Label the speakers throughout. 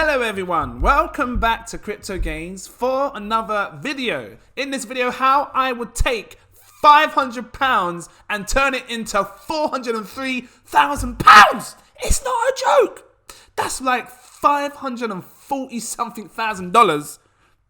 Speaker 1: Hello everyone, welcome back to Crypto Gains for another video. In this video, how I would take £500 and turn it into £403,000. It's not a joke. That's like 540 something thousand dollars.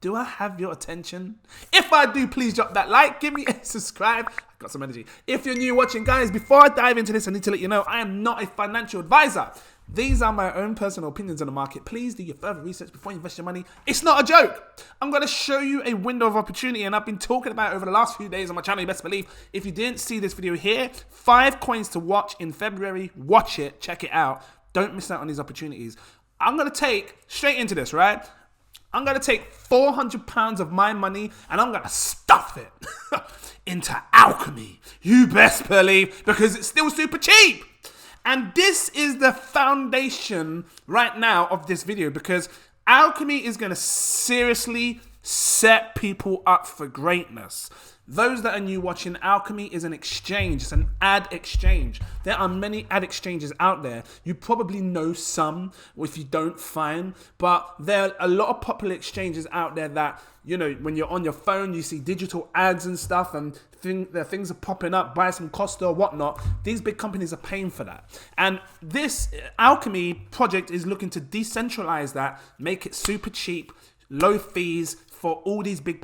Speaker 1: Do I have your attention? If I do, please drop that like, give me a subscribe. I've got some energy. If you're new watching, guys, before I dive into this, I need to let you know I am not a financial advisor. These are my own personal opinions on the market. Please do your further research before you invest your money. It's not a joke. I'm going to show you a window of opportunity, and I've been talking about it over the last few days on my channel, you best believe. If you didn't see this video here, 5 coins to watch in February. Watch it, check it out. Don't miss out on these opportunities. I'm going to take straight into this, right? I'm going to take £400 of my money and I'm going to stuff it into Alchemy. You best believe, because it's still super cheap. And this is the foundation right now of this video, because Alchemy is going to seriously set people up for greatness. Those that are new watching, Alchemy is an exchange. It's an ad exchange. There are many ad exchanges out there. You probably know some, or if you don't, fine. But there are a lot of popular exchanges out there that, you know, when you're on your phone, you see digital ads and stuff, and things are popping up, buy some Costa or whatnot. These big companies are paying for that. And this Alchemy project is looking to decentralize that, make it super cheap, low fees, for all these big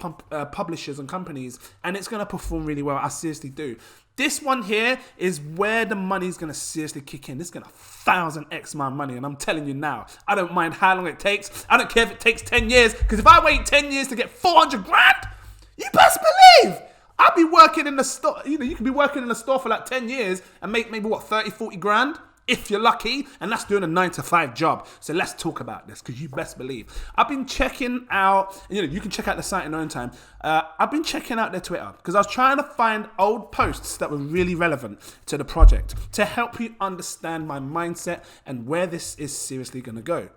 Speaker 1: publishers and companies, and it's going to perform really well. I seriously do. This one here is where the money's going to seriously kick in. This is going to 1000x my money, and I'm telling you now, I don't mind how long it takes. I don't care if it takes 10 years, because if I wait 10 years to get 400 grand, you best believe I'll be working in the store. You know, you can be working in the store for like 10 years and make maybe what, 30, 40 grand? If you're lucky, and that's doing a 9-to-5 job. So let's talk about this, because you best believe. I've been checking out, you know, you can check out the site in your own time. I've been checking out their Twitter, because I was trying to find old posts that were really relevant to the project to help you understand my mindset and where this is seriously going to go.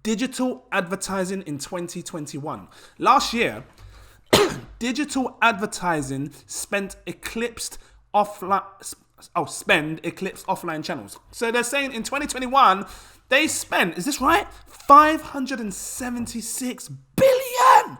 Speaker 1: Digital advertising in 2021. Last year, digital advertising spend eclipsed offline channels. So they're saying in 2021, they spent, is this right? $576 billion.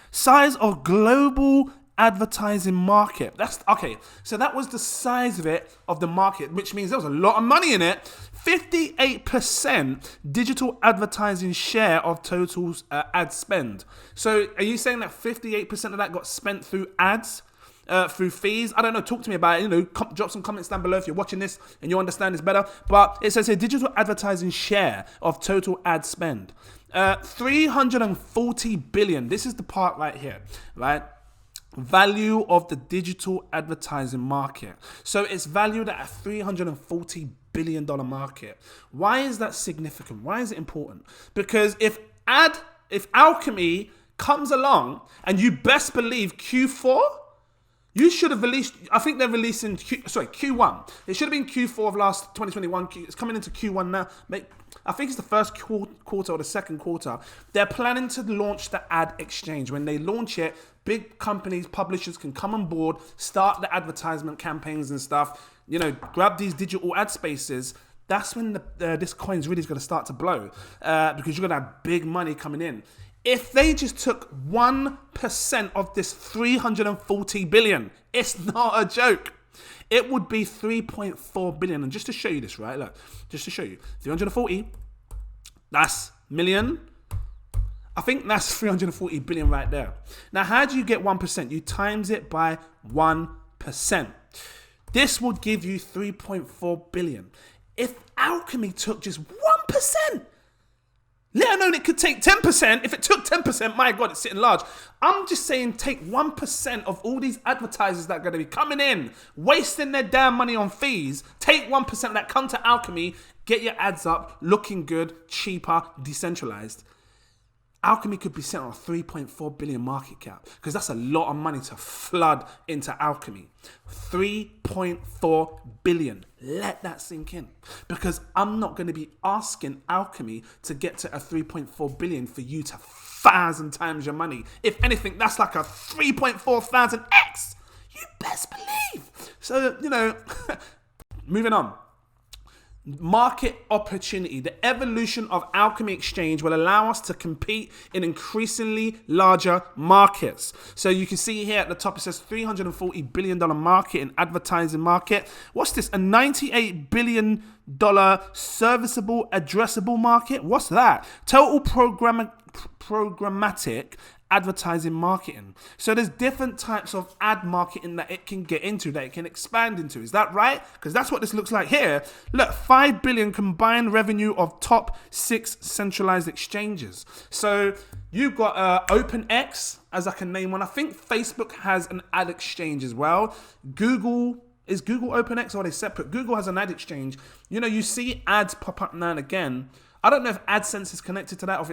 Speaker 1: Size of global advertising market. That's okay. So that was the size of it, of the market, which means there was a lot of money in it. 58% digital advertising share of total ad spend. So are you saying that 58% of that got spent through ads? Through fees? I don't know, talk to me about it. You know, drop some comments down below if you're watching this and you understand this better. But it says here, digital advertising share of total ad spend. 340 billion. This is the part right here, right? Value of the digital advertising market. So it's valued at a $340 billion market. Why is that significant? Why is it important? Because if Alchemy comes along, and you best believe Q4, you should have released, I think they're releasing, Q1. It should have been Q4 of last 2021. It's coming into Q1 now. I think it's the first quarter or the second quarter. They're planning to launch the ad exchange. When they launch it, big companies, publishers can come on board, start the advertisement campaigns and stuff, you know, grab these digital ad spaces. That's when this coin's really going to start to blow, because you're going to have big money coming in. If they just took 1% of this 340 billion, it's not a joke. It would be 3.4 billion. And just to show you this, right? Look, just to show you, 340, that's million. I think that's 340 billion right there. Now, how do you get 1%? You times it by 1%. This would give you 3.4 billion. If Alchemy took just 1%, let alone it could take 10%. If it took 10%, my God, it's sitting large. I'm just saying take 1% of all these advertisers that are going to be coming in, wasting their damn money on fees. Take 1% of that, come to Alchemy, get your ads up, looking good, cheaper, decentralized. Alchemy could be sitting on a 3.4 billion market cap, because that's a lot of money to flood into Alchemy. 3.4 billion. Let that sink in, because I'm not going to be asking Alchemy to get to a 3.4 billion for you to 1,000 times your money. If anything, that's like a 3.4 thousand X. You best believe. So, you know, moving on. market opportunity. The evolution of Alchemy Exchange will allow us to compete in increasingly larger markets. So you can see here at the top, it says $340 billion market in advertising market. What's this? A $98 billion serviceable addressable market? What's that? Total programmatic advertising marketing. So there's different types of ad marketing that it can get into, that it can expand into. Is that right? Because that's what this looks like here. Look, 5 billion combined revenue of top 6 centralized exchanges. So you've got OpenX, as I can name one. I think Facebook has an ad exchange as well. Is Google OpenX, or are they separate? Google has an ad exchange. You know, you see ads pop up now and again. I don't know if AdSense is connected to that, or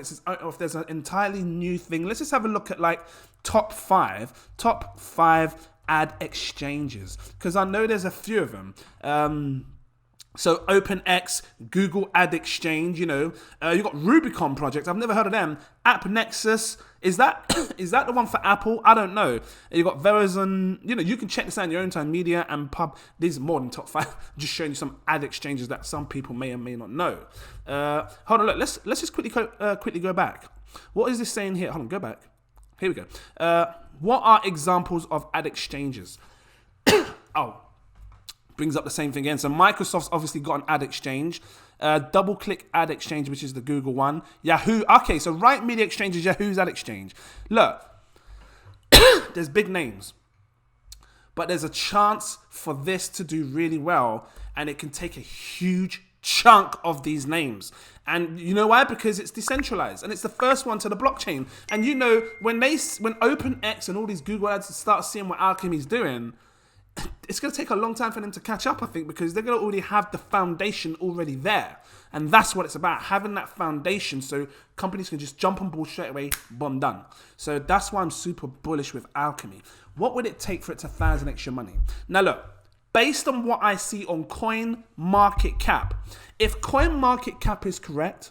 Speaker 1: if there's an entirely new thing. Let's just have a look at like top five ad exchanges, because I know there's a few of them. So OpenX, Google Ad Exchange, you know, you've got Rubicon Project. I've never heard of them. App Nexus, is that the one for Apple? I don't know. You've got Verizon, you know, you can check this out in your own time. Media and Pub, these are more than top 5. Just showing you some ad exchanges that some people may or may not know. Hold on, look, let's just quickly go back. What is this saying here? Hold on, go back. Here we go. What are examples of ad exchanges? Brings up the same thing again. So Microsoft's obviously got an ad exchange. DoubleClick Ad Exchange, which is the Google one. Yahoo. Okay, so Right Media Exchange is Yahoo's ad exchange. Look, there's big names, but there's a chance for this to do really well, and it can take a huge chunk of these names. And you know why? Because it's decentralized, and it's the first one to the blockchain. And you know, when OpenX and all these Google ads start seeing what Alchemy's doing, it's going to take a long time for them to catch up, I think, because they're going to already have the foundation already there. And that's what it's about, having that foundation so companies can just jump on board straight away, boom, done. So that's why I'm super bullish with Alchemy. What would it take for it to 1,000x your money? Now look, based on what I see on CoinMarketCap, if CoinMarketCap is correct,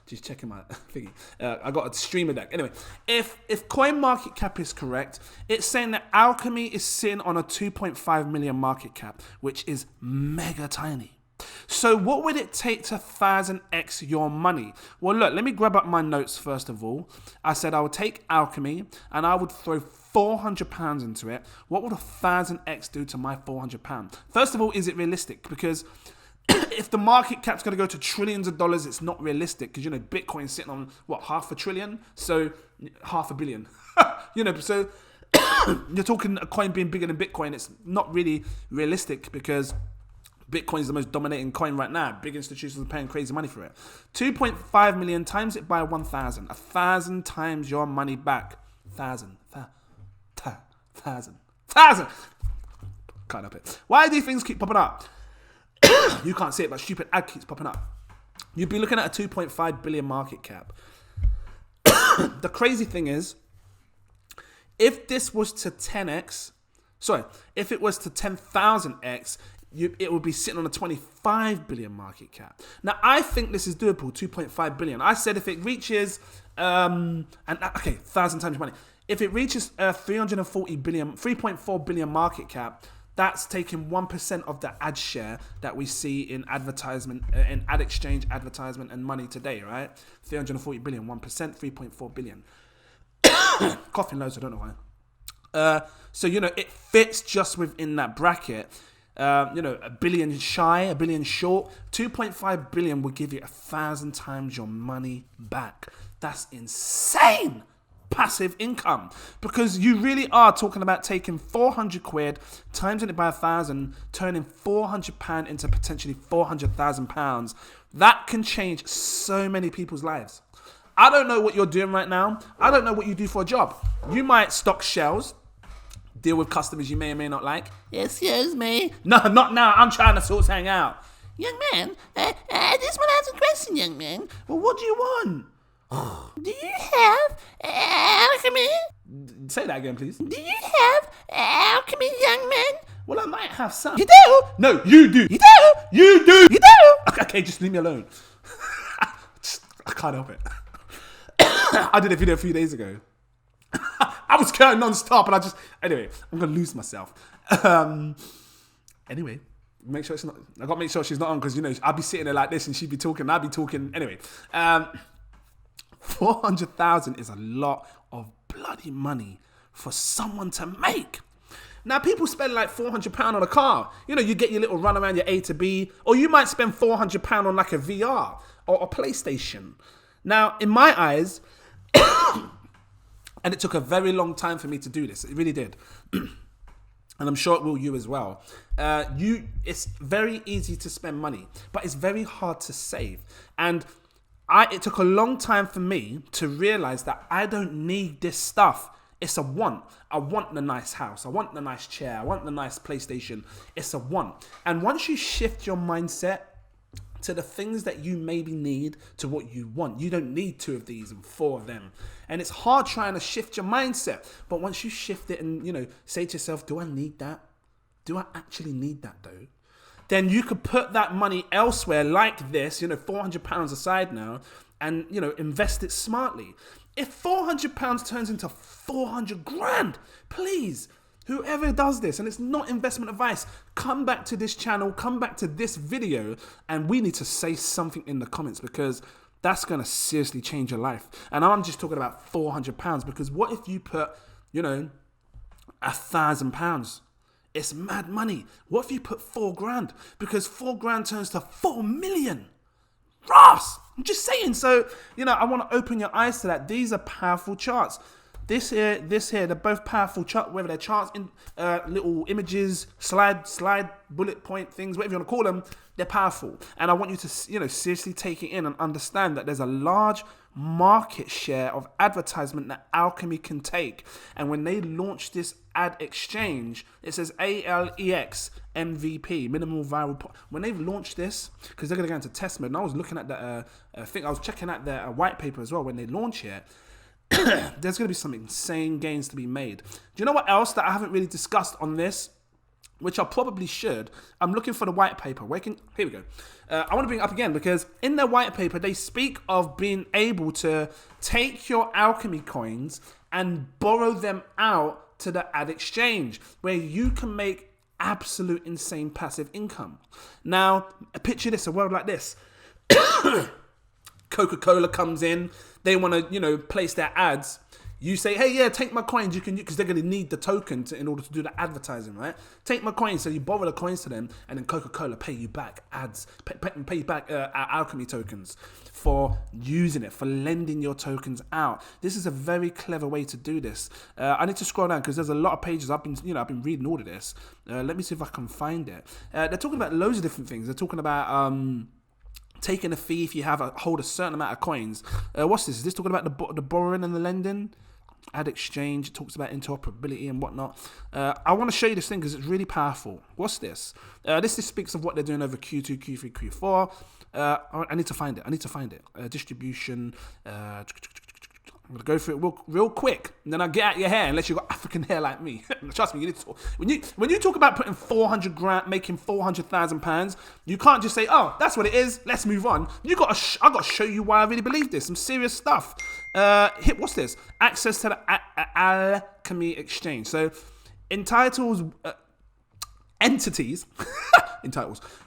Speaker 1: just checking my thingy. I got a streamer deck. Anyway, if CoinMarketCap is correct, it's saying that Alchemy is sitting on a 2.5 million market cap, which is mega tiny. So what would it take to 1,000x your money? Well, look, let me grab up my notes first of all. I said I would take Alchemy and I would throw £400 into it. What would a 1,000x do to my £400? First of all, is it realistic? Because if the market cap's going to go to trillions of dollars, it's not realistic, because, you know, Bitcoin's sitting on, what, $500 billion? So, $500 million. You know, so you're talking a coin being bigger than Bitcoin. It's not really realistic, because Bitcoin is the most dominating coin right now. Big institutions are paying crazy money for it. 2.5 million times it by 1,000. 1,000 times your money back. 1,000. Can't help it. Why do these things keep popping up? You can't see it, but stupid ad keeps popping up. You'd be looking at a 2.5 billion market cap. The crazy thing is, if this was to 10x, if it was to 10,000x, it would be sitting on a 25 billion market cap. Now, I think this is doable, 2.5 billion. I said if it reaches, 1,000 times money. If it reaches 3.4 billion market cap, that's taking 1% of the ad share that we see in advertisement, in ad exchange, advertisement, and money today, right? 340 billion, 1%, 3.4 billion. Coughing loads, I don't know why. So, you know, it fits just within that bracket. You know, a billion shy, a billion short. 2.5 billion will give you 1,000 times your money back. That's insane passive income, because you really are talking about taking 400 quid, times it by 1,000, turning £400 into potentially £400,000. That can change so many people's lives. I don't know what you're doing right now. I don't know what you do for a job. You might stock shells, deal with customers you may or may not like. Excuse me. No, not now. I'm trying to sort something out. Young man, I just want to ask a question, young man. Well, what do you want? Do you have Alchemy? Say that again, please. Do you have Alchemy, young man? Well, I might have some. You do? No, you do. You do? You do? You do? Okay, just leave me alone. I can't help it. I did a video a few days ago. I was curling non-stop, and anyway, I'm going to lose myself. Anyway, Make sure it's not. I got to make sure she's not on because, you know, I'll be sitting there like this and she'd be talking. I'll be talking. Anyway, 400,000 is a lot of bloody money for someone to make. Now, people spend like £400 on a car. You know, you get your little run around your A to B, or you might spend £400 on like a VR or a PlayStation. Now, in my eyes, and it took a very long time for me to do this. It really did. And I'm sure it will you as well. It's very easy to spend money, but it's very hard to save. And it took a long time for me to realize that I don't need this stuff. It's a want. I want the nice house. I want the nice chair. I want the nice PlayStation. It's a want. And once you shift your mindset to the things that you maybe need to what you want, you don't need 2 of these and 4 of them. And it's hard trying to shift your mindset. But once you shift it and, you know, say to yourself, do I need that? Do I actually need that though? Then you could put that money elsewhere like this, you know, £400 aside now, and, you know, invest it smartly. If £400 turns into 400 grand, please, whoever does this, and it's not investment advice, come back to this channel, come back to this video, and we need to say something in the comments because that's going to seriously change your life. And I'm just talking about £400 because what if you put, you know, £1,000? It's mad money. What if you put 4 grand? Because 4 grand turns to 4 million. Ross! I'm just saying. So, you know, I want to open your eyes to that. These are powerful charts. This here, they're both powerful charts, whether they're charts in little images, slide, bullet point things, whatever you want to call them, they're powerful. And I want you to, you know, seriously take it in and understand that there's a large market share of advertisement that Alchemy can take. And when they launch this ad exchange, it says ALEX MVP, minimal viral. When they've launched this, because they're going to go into test mode, and I was looking at the thing, I was checking out their white paper as well. When they launch it, there's going to be some insane gains to be made. Do you know what else that I haven't really discussed on this? Which I probably should. I'm looking for the white paper. Here we go. I want to bring it up again because in their white paper, they speak of being able to take your Alchemy coins and borrow them out to the ad exchange where you can make absolute insane passive income. Now, picture this, a world like this. Coca-Cola comes in. They want to, you know, place their ads. You say, hey, yeah, take my coins. You can, because they're going to need the token in order to do the advertising, right? Take my coins. So you borrow the coins to them, and then Coca-Cola pay you back pay you back our Alchemy tokens for using it, for lending your tokens out. This is a very clever way to do this. I need to scroll down because there's a lot of pages. I've been reading all of this. Let me see if I can find it. They're talking about loads of different things. They're talking about taking a fee if you hold a certain amount of coins. What's this? Is this talking about the borrowing and the lending? Ad exchange, it talks about interoperability and whatnot. I want to show you this thing because it's really powerful. What's this? This speaks of what they're doing over Q2, Q3, Q4. I need to find it. Distribution. I'm going to go through it real quick, and then I'll get out your hair, unless you've got African hair like me. Trust me, you need to talk. When you talk about putting 400 grand, making £400,000, you can't just say, oh, that's what it is, let's move on. I got to show you why I really believe this. Some serious stuff. What's this? Access to the Alchemy exchange. So, entities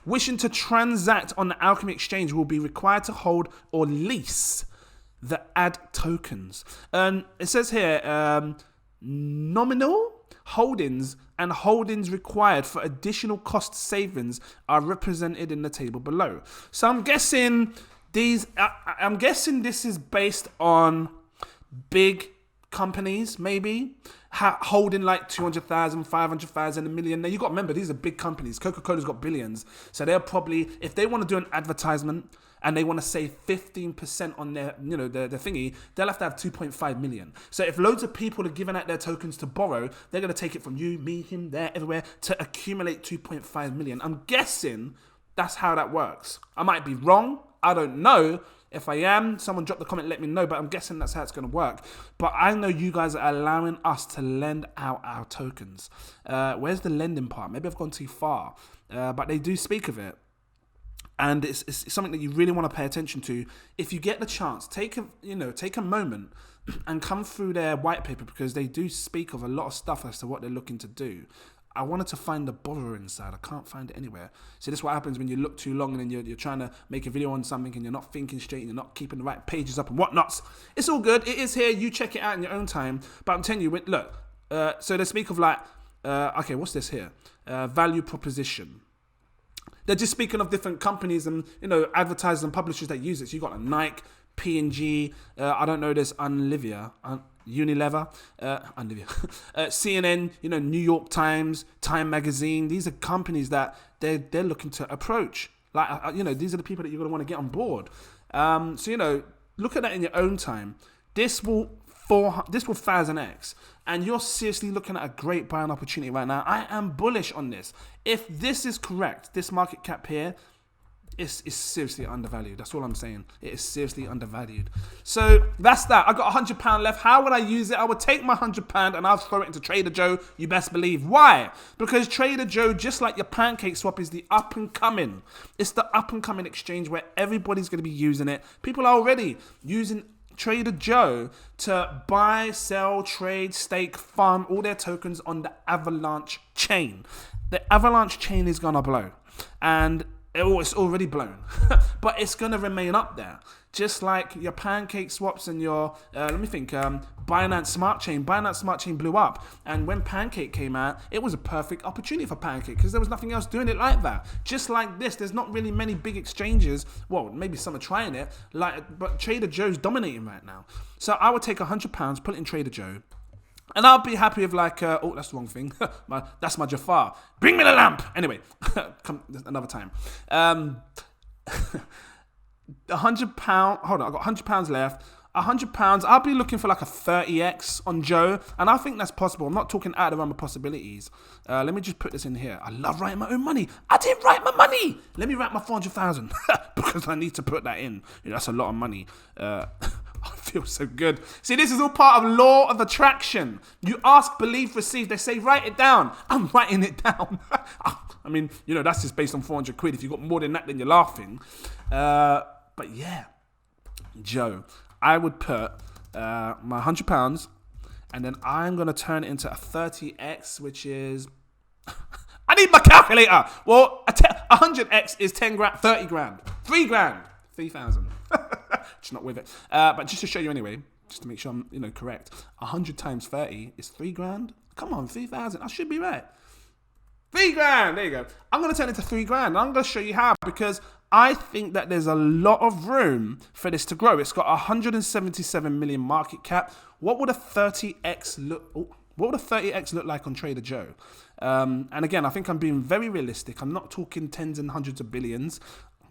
Speaker 1: wishing to transact on the Alchemy exchange will be required to hold or lease the ad tokens. And it says here, nominal holdings and holdings required for additional cost savings are represented in the table below. So I'm guessing this is based on big companies, maybe holding like 200,000, 500,000, a million. Now you got to remember, these are big companies. Coca-Cola's got billions, so they're probably, if they want to do an advertisement and they want to save 15% on their, you know, their thingy, they'll have to have 2.5 million. So if loads of people are giving out their tokens to borrow, they're going to take it from you, me, him, there, everywhere to accumulate 2.5 million. I'm guessing that's how that works. I might be wrong. I don't know. If I am, someone drop the comment, let me know, but I'm guessing that's how it's going to work. But I know you guys are allowing us to lend out our tokens. Where's the lending part? Maybe I've gone too far, but they do speak of it. And it's something that you really want to pay attention to. If you get the chance, take a moment and come through their white paper, because they do speak of a lot of stuff as to what they're looking to do. I wanted to find the borrower inside. I can't find it anywhere. So this is what happens when you look too long and then you're trying to make a video on something and you're not thinking straight and you're not keeping the right pages up and whatnots. It's all good. It is here. You check it out in your own time. But I'm telling you, look, so they speak of like, okay, what's this here? Value proposition. They're just speaking of different companies and, you know, advertisers and publishers that use it. So you got a Nike, P&G, I don't know, there's Unilever, CNN, you know, New York Times, Time Magazine. These are companies that they're looking to approach. Like, you know, these are the people that you're going to want to get on board. So, you know, look at that in your own time. This will 1000x, and you're seriously looking at a great buying opportunity right now. I am bullish on this. If this is correct, this market cap here is seriously undervalued. That's all I'm saying. It is seriously undervalued. So that's that. I got £100 left. How would I use it? I would take my £100 and I'll throw it into Trader Joe. You best believe. Why? Because Trader Joe, just like your pancake swap, is the up and coming. It's the up and coming exchange where everybody's going to be using it. People are already using Trader Joe to buy, sell, trade, stake, farm all their tokens on the Avalanche chain. The Avalanche chain is going to blow. And it's already blown. But it's going to remain up there. Just like your pancake swaps and your, Binance Smart Chain. Binance Smart Chain blew up. And when Pancake came out, it was a perfect opportunity for Pancake because there was nothing else doing it like that. Just like this, there's not really many big exchanges. Well, maybe some are trying it, but Trader Joe's dominating right now. So I would take £100, put it in Trader Joe. And I'll be happy with like, oh, that's the wrong thing. That's my Jafar. Bring me the lamp. Anyway, come another time. £100. Hold on, I got £100 left. £100. I'll be looking for like a 30x on Joe, and I think that's possible. I'm not talking out of the realm of possibilities. Let me just put this in here. I love writing my own money. I didn't write my money. Let me write my 400,000 because I need to put that in. You know, that's a lot of money. I feel so good. See, this is all part of law of attraction. You ask, believe, receive. They say, write it down. I'm writing it down. I mean, you know, that's just based on 400 quid. If you've got more than that, then you're laughing. But yeah, Joe, I would put my £100 and then I'm going to turn it into a 30x, which is... I need my calculator. Well, 100x is 10 grand, 30 grand, 3 grand, 3,000. Just not with it. But just to show you anyway, just to make sure I'm, you know, correct. 100 times 30 is 3 grand. Come on, 3,000. I should be right. 3 grand. There you go. I'm going to turn it to 3 grand. I'm going to show you how, because I think that there's a lot of room for this to grow. It's got 177 million market cap. What would a 30x look? What would a 30x look like on Trader Joe? And again, I think I'm being very realistic. I'm not talking tens and hundreds of billions.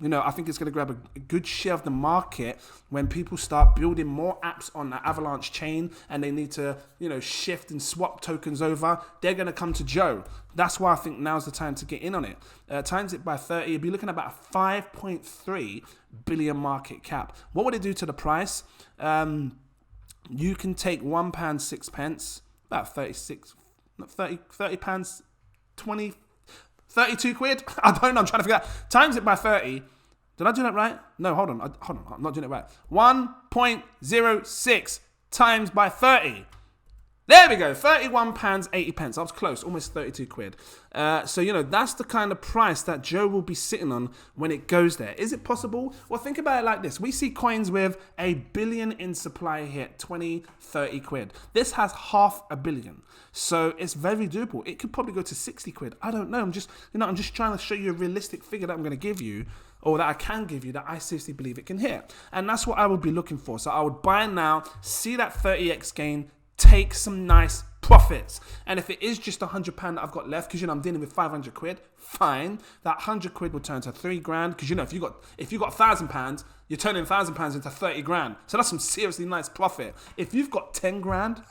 Speaker 1: You know, I think it's going to grab a good share of the market when people start building more apps on the Avalanche chain and they need to, you know, shift and swap tokens over. They're going to come to Joe. That's why I think now's the time to get in on it. Times it by 30, you'd be looking at about a 5.3 billion market cap. What would it do to the price? You can take £1.06, about 30 pounds, 20, 32 quid? I don't know, I'm trying to figure out. Times it by 30. Did I do that right? No, hold on, I'm not doing it right. 1.06 times by 30. There we go, £31.80. I was close, almost 32 quid. So, you know, that's the kind of price that Joe will be sitting on when it goes there. Is it possible? Well, think about it like this. We see coins with a billion in supply hit 20, 30 quid. This has 500 million. So it's very doable. It could probably go to 60 quid. I don't know. I'm just trying to show you a realistic figure that I'm going to give you, or that I can give you, that I seriously believe it can hit. And that's what I would be looking for. So I would buy now, see that 30x gain, take some nice profits. And if it is just £100 that I've got left, because, you know, I'm dealing with 500 quid, fine. That 100 quid will turn to 3 grand. Because, you know, if you got £1,000, you're turning £1,000 into 30 grand. So that's some seriously nice profit. If you've got 10 grand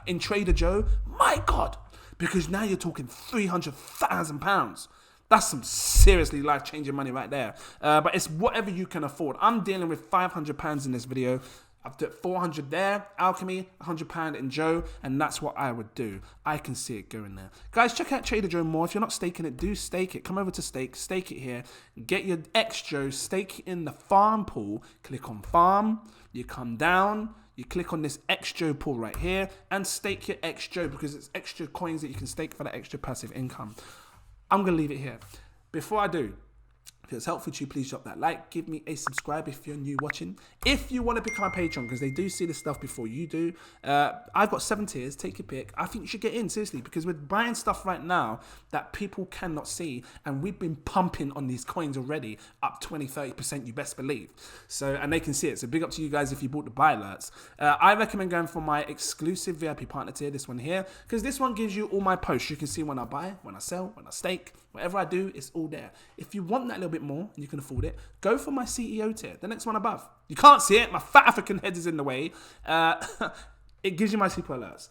Speaker 1: in Trader Joe, my God, because now you're talking £300,000. That's some seriously life-changing money right there. But it's whatever you can afford. I'm dealing with £500 in this video. I've done 400 there, Alchemy, £100 in Joe, and that's what I would do. I can see it going there. Guys, check out Trader Joe more. If you're not staking it, do stake it. Come over to stake it here. Get your X Joe, stake it in the farm pool. Click on farm. You come down. you click on this Xrp pool right here and stake your Xrp, because it's extra coins that you can stake for that extra passive income. I'm going to leave it here. Before I do, if it's helpful to you, please drop that like. Give me a subscribe if you're new watching. If you want to become a patron, because they do see this stuff before you do, I've got 7 tiers. Take your pick. I think you should get in, seriously, because we're buying stuff right now that people cannot see, and we've been pumping on these coins already, up 20-30%, you best believe. So, and they can see it. So big up to you guys if you bought the buy alerts. I recommend going for my exclusive VIP partner tier, this one here, because this one gives you all my posts. You can see when I buy, when I sell, when I stake, whatever I do, it's all there. If you want that little bit more and you can afford it, go for my CEO tier, the next one above. You can't see it, my fat African head is in the way. It gives you my super alerts.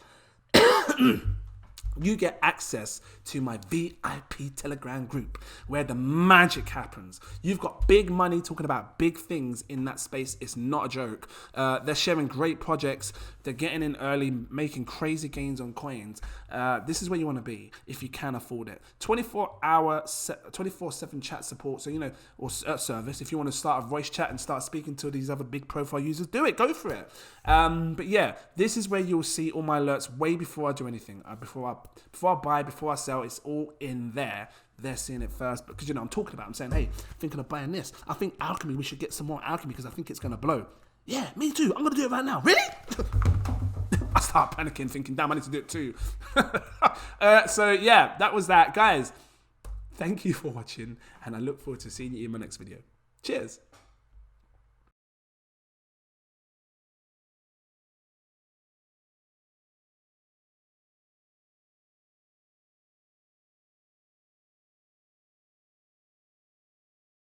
Speaker 1: You get access to my VIP Telegram group where the magic happens. You've got big money talking about big things in that space. It's not a joke. They're sharing great projects. They're getting in early, making crazy gains on coins. This is where you want to be if you can afford it. 24/7 chat support. So, you know, or service. If you want to start a voice chat and start speaking to these other big profile users, do it. Go for it. But yeah, this is where you'll see all my alerts way before I do anything. Before I buy, before I sell, it's all in there. They're seeing it first because, you know, I'm talking about, I'm saying, hey, thinking of buying this. I think Alchemy, we should get some more Alchemy because I think it's going to blow. Yeah, me too. I'm going to do it right now. Really? I start panicking, thinking, damn, I need to do it too. So yeah, that was that. Guys, thank you for watching, and I look forward to seeing you in my next video. Cheers.